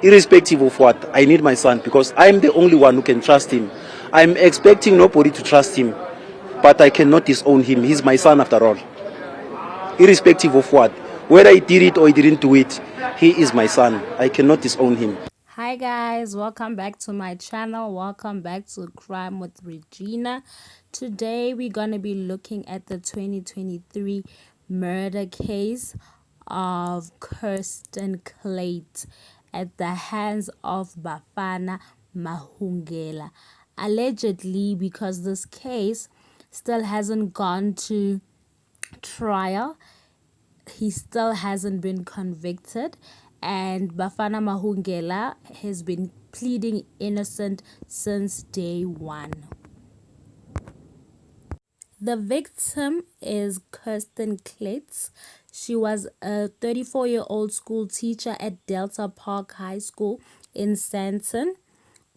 Irrespective of what, I need my son because I'm the only one who can trust him. I'm expecting nobody to trust him, but I cannot disown him. He's my son after all. Irrespective of what, whether he did it or he didn't do it, he is my son. I cannot disown him. Hi guys, welcome back to my channel. Welcome back to Crime with Regina. Today we're going to be looking at the 2023 murder case of Kirsten Kluyts at the hands of Bafana Mahungela. Allegedly, because this case still hasn't gone to trial, he still hasn't been convicted, and Bafana Mahungela has been pleading innocent since day one. The victim is Kirsten Kluyts. She was a 34-year-old school teacher at Delta Park High School in Sandton.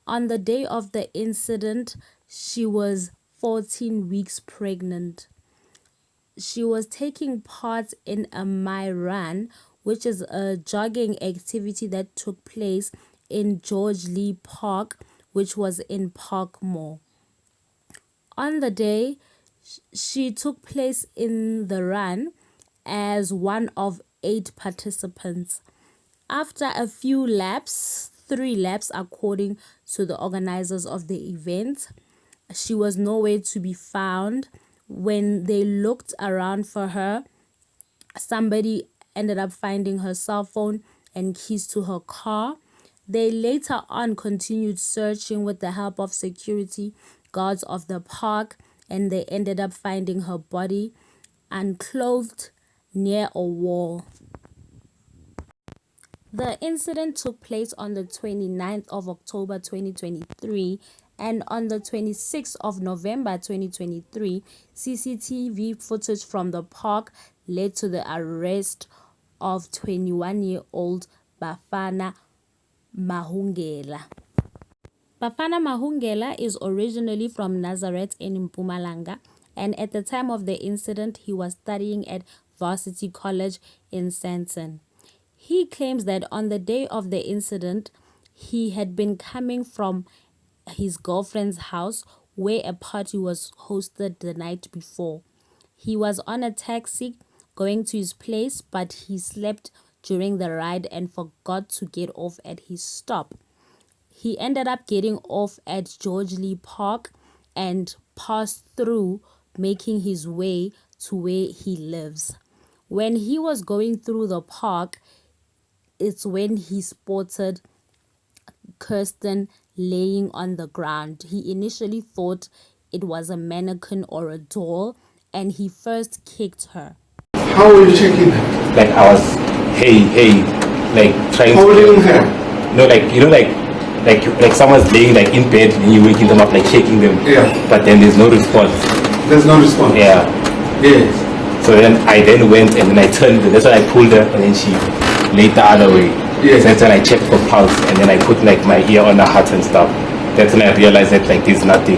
On the day of the incident, she was 14 weeks pregnant. She was taking part in a My Run, which is a jogging activity that took place in George Lee Park, which was in Parkmore. On the day, she took place in the run as one of 8 participants. After a few laps, 3 laps according to the organizers of the event, she was nowhere to be found. When they looked around for her, somebody ended up finding her cell phone and keys to her car. They later on continued searching with the help of security guards of the park, and they ended up finding her body unclothed near a wall. The incident took place on the 29th of October 2023, and on the 26th of November 2023, CCTV footage from the park led to the arrest of 21-year-old Bafana Mahungela. Bafana Mahungela is originally from Nazareth in Mpumalanga, and at the time of the incident, he was studying at Varsity College in Sandton. He claims that on the day of the incident, he had been coming from his girlfriend's house where a party was hosted the night before. He was on a taxi going to his place, but he slept during the ride and forgot to get off at his stop. He ended up getting off at George Lee Park and passed through, making his way to where he lives. When he was going through the park, it's when he spotted Kirsten laying on the ground. He initially thought it was a mannequin or a doll, and he first kicked her. How were you checking her? Like I was, hey, like trying Holding to. her? No, like you know, like someone's laying like in bed and you're waking them up, like shaking them. Yeah. But then there's no response. There's no response? Yeah. Yes. So then I went and then I turned. That's when I pulled her and then she laid the other way. Yes. So that's when I checked for pulse and then I put like my ear on her heart and stuff. That's when I realized that like there's nothing.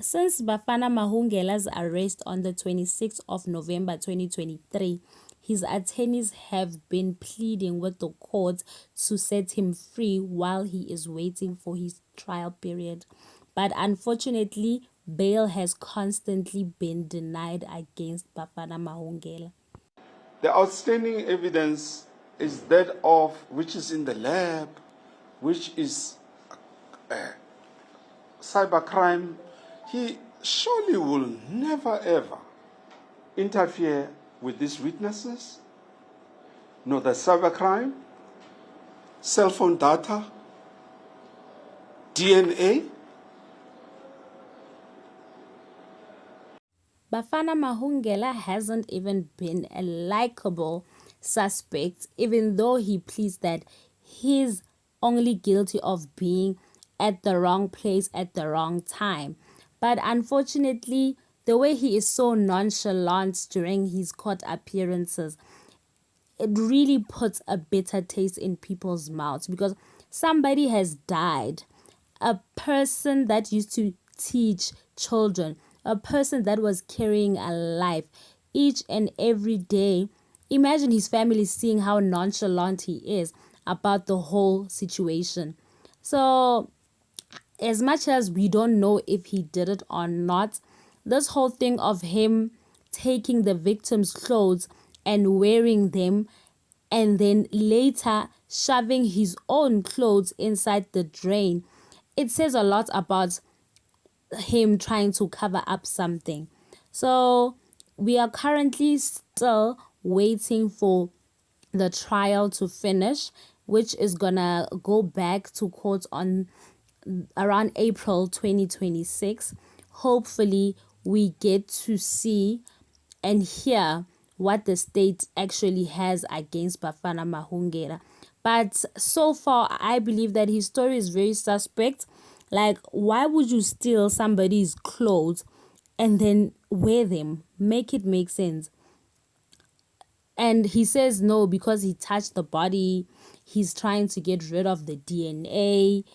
Since Bafana Mahungela's arrest on the 26th of November 2023, his attorneys have been pleading with the court to set him free while he is waiting for his trial period. But unfortunately, bail has constantly been denied against Bafana Mahungela. The outstanding evidence is that of which is in the lab, which is cybercrime. He surely will never ever interfere with these witnesses, nor the cybercrime, cell phone data, DNA. Bafana Mahungela hasn't even been a likable suspect, even though he pleads that he's only guilty of being at the wrong place at the wrong time. But unfortunately, the way he is so nonchalant during his court appearances, it really puts a bitter taste in people's mouths, because somebody has died. A person that used to teach children, a person that was carrying a life each and every day. Imagine his family seeing how nonchalant he is. about the whole situation. So as much as we don't know if he did it or not, this whole thing of him taking the victim's clothes and wearing them and then later shoving his own clothes inside the drain, it says a lot about him trying to cover up something. So we are currently still waiting for the trial to finish, which is gonna go back to court on around April 2026. Hopefully we get to see and hear what the state actually has against Bafana Mahungera. But so far, I believe that his story is very suspect. Like, why would you steal somebody's clothes and then wear them? Make it make sense. And he says no because he touched the body. He's trying to get rid of the DNA.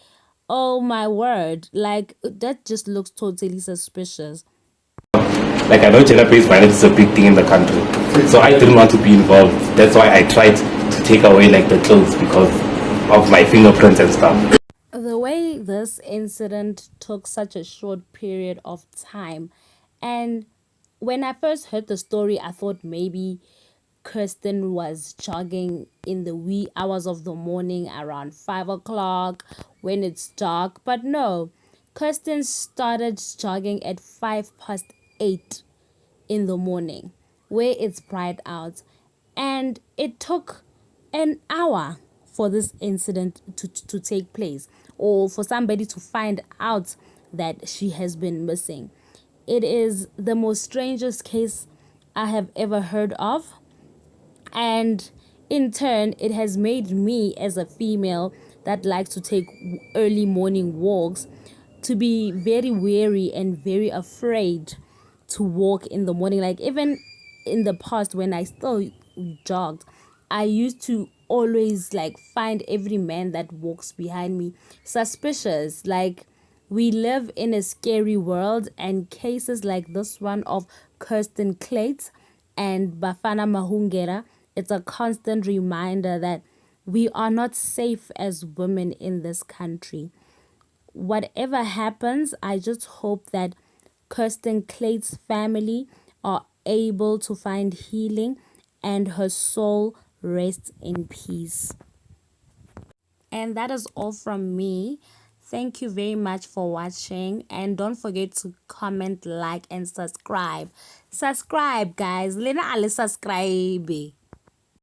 Oh my word. Like, that just looks totally suspicious. Like, I know gender-based violence is a big thing in the country, so I didn't want to be involved. That's why I tried to take away like the clothes because of my fingerprints and stuff. The way this incident took such a short period of time, and when I first heard the story, I thought maybe Kirsten was jogging in the wee hours of the morning around 5 o'clock when it's dark, but no, Kirsten started jogging at 5 past 8 in the morning where it's bright out, and it took an hour for this incident to take place, or for somebody to find out that she has been missing. It is the most strangest case I have ever heard of, and in turn it has made me, as a female that likes to take early morning walks, to be very wary and very afraid to walk in the morning. Like, even in the past when I still jogged, I used to always like find every man that walks behind me suspicious. Like, we live in a scary world, and cases like this one of Kirsten Kluyts and Bafana Mahungera, it's a constant reminder that we are not safe as women in this country. Whatever happens, I just hope that Kirsten Kluyts' family are able to find healing and her soul rests in peace. And that is all from me. Thank you very much for watching, and don't forget to comment, like, and subscribe. Subscribe, guys. Lena ale subscribe.